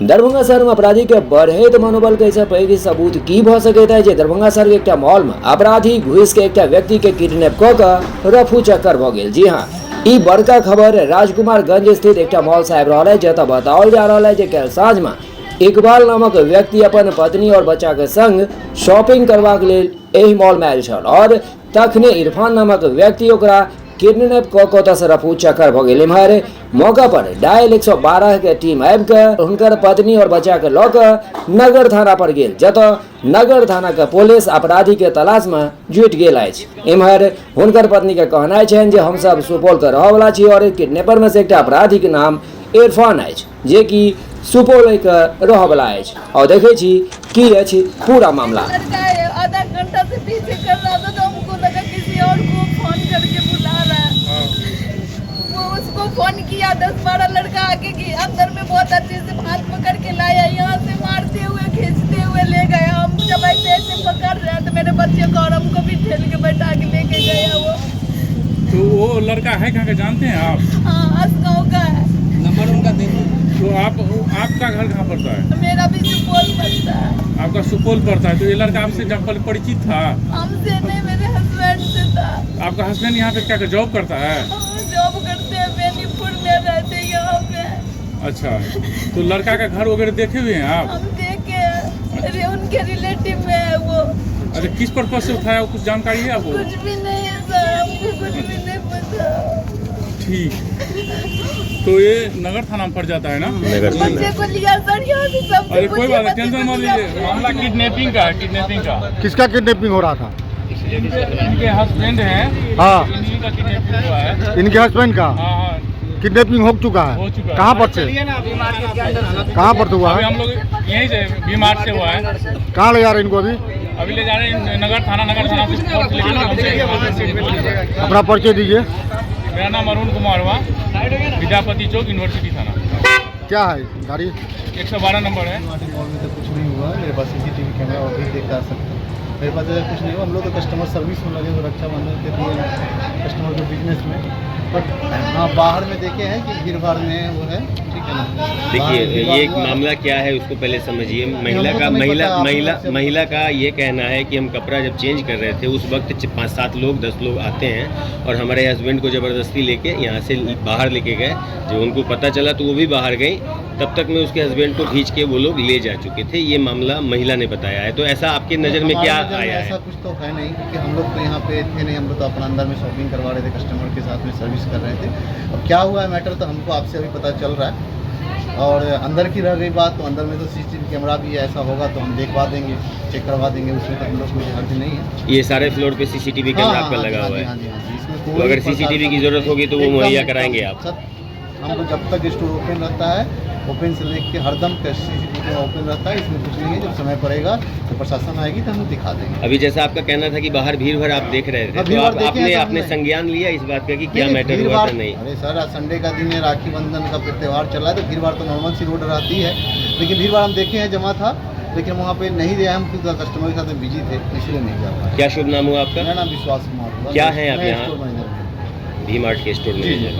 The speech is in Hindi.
दरभंगा शहर में अपराधी के बढ़ैत मनोबल के ऐसा पैघ सबूत की भ सकैत है जे दरभंगा शहर के एकटा मॉल में अपराधी घुस के एकटा व्यक्ति के किडनैप क के रफू चक्कर भ गेल। जी हाँ, ई बड़का खबर राजकुमारगंज स्थित एकटा मॉल से आबि रहल है, जतऽ बताओल जा रहा है जे कल साँझ में इकबाल नामक व्यक्ति अपन पत्नी और बच्चा के संग शॉपिंग करबाक लेल एहि मॉल में आयल छल और तखने इरफान नामक व्यक्ति ओकरा किडनैप कऽ ओतऽ से रफू चक्कर भ गेल। एम्हर मौका पर डायल 112 के टीम आबि के हुनकर पत्नी और बच्चा के लऽ कऽ नगर थाना पर गेल, जतऽ नगर थाना के पुलिस अपराधी के तलाश में जुटि गेल अछि। एम्हर हुनकर पत्नी के कहनाइ छनि जे हमसब सुपौल के रहऽ वाला छी और किडनैपर में से एकटा अपराधी के नाम इरफान अछि, जे कि सुपौल के रहऽ वाला अछि। और देखै छी की अछि पूरा मामला। आधा घंटा से पीछे कर रहा था, तो हमको लगा किसी और को फोन करके बुला रहा है। वो उसको फोन किया, 10-12 लड़का आके कि अंदर में बहुत अच्छे से हाथ पकड़ के लाया, यहाँ से मारते हुए खींचते हुए ले गया। हम जब ऐसे पकड़ रहे हैं तो मेरे बच्चे को और हमको भी ठेल के बैठा के लेके गया वो। तो वो लड़का है कहाँ का जानते हैं आप? हाँ, असगांव का है। नंबर उनका दे दो। तो आपका घर कहाँ पड़ता है? मेरा भी सुपौल पड़ता है। आपका सुपौल पड़ता है। तो ये लड़का आपसे जब परिचित था? हमसे नहीं, मेरे हस्बैंड से था। आपका हस्बैंड यहाँ पे क्या जॉब करता है? जॉब करते हैं, बेनीपुर में रहते हैं यहाँ पे। अच्छा, तो लड़का का घर वगैरह देखे हुए हैं आप? हम देखे, अरे उनके रिलेटिव में है वो। अच्छा, किस पर्पज से उठाया, कुछ जानकारी है आपको? कुछ भी नहीं है सर, हमको कुछ भी नहीं पता। ठीक, तो ये नगर थाना में पड़ जाता है ना? बच्चे को लिया सर यहाँ से सब। अरे कोई बात नहीं, टेंशन मत लीजिए। मामला किडनैपिंग का है, किडनैपिंग का। किसका किडनैपिंग हो रहा था? इनके हस्बैंड हैं। हाँ, इन्हीं का किडनैपिंग हुआ है। इनके हस्बैंड का हाँ हाँ, किडनैपिंग हो चुका है। हो चुका है। कहाँ पर से? कहाँ पर से हुआ अभी है? हम लोग यहीं से बीमार से हुआ है। कहाँ ले जा रहे हैं इनको अभी ले जा रहे हैं नगर थाना से लेकर। अपना परिचय दीजिए। मेरा नाम अरुण कुमार हुआ, विद्यापति चौक, यूनिवर्सिटी थाना। क्या है गाड़ी? 112 नंबर है। मॉल में तो कुछ नहीं हुआ, मेरे पास CCTV कैमरा और भी देखा सकते हैं। मेरे पास ऐसा कुछ नहीं हुआ। हम लोग तो कस्टमर सर्विस में लगे, सुरक्षा बंधन के लिए कस्टमर के बिजनेस में। बट हाँ, बाहर में देखे हैं कि भीड़ भाड़ में वो है, ठीक है ना। देखिए, ये एक मामला क्या है उसको पहले समझिए। महिला का ये कहना है कि हम कपड़ा जब चेंज कर रहे थे उस वक्त 5-7 लोग 10 लोग आते हैं और हमारे हस्बैंड को ज़बरदस्ती लेके यहाँ से बाहर लेके गए। जब उनको पता चला तो वो भी बाहर गई, तब तक में उसके हस्बैंड को खींच के वो लोग ले जा चुके थे। ये मामला महिला ने बताया है। तो ऐसा आपके नज़र में क्या आया है? ऐसा कुछ तो है नहीं, क्योंकि हम लोग तो यहाँ पे थे नहीं। हम लोग तो अपना अंदर में शॉपिंग करवा रहे थे, कस्टमर के साथ में सर्विस कर रहे थे। अब क्या हुआ है मैटर तो हमको आपसे अभी पता चल रहा है। और अंदर की रह गई बात, तो अंदर में तो CCTV कैमरा भी ऐसा होगा तो हम देखवा देंगे, चेक करवा देंगे। उसमें तो हम लोग कोई हर्ज नहीं है। ये सारे फ्लोर पे CCTV कैमरा आपका लगा हुआ है? तो अगर CCTV की जरूरत होगी तो वो मुहैया कराएंगे आप? हमको जब तक स्टोर ओपन रहता है, ओपन से लेके हरदम CCTV ओपन रहता है, इसमें कुछ नहीं है। जब समय पड़ेगा तो प्रशासन आएगी तो हम दिखा देंगे। अभी जैसा आपका कहना था कि बाहर भीड़ भर आप देख रहे थे, तो आपने संज्ञान लिया इस बात का कि क्या मैटर हुआ था? नहीं, अरे सर, आज संडे का दिन है, राखी बंधन का त्यौहार चल रहा है, तो भीड़ भाड़ तो नॉर्मल सी रोड रहती है। लेकिन भीड़ भाड़ हम देखे हैं, जमा था, लेकिन वहाँ पे नहीं गए हम, क्योंकि कस्टमर के साथ बिजी थे, इसलिए नहीं जा पाए। क्या शुभ नाम हुआ आपका? मेरा नाम विश्वास कुमार हुआ। क्या है आप यहाँ? Store manager. V-Mart के स्टोर मैनेजर।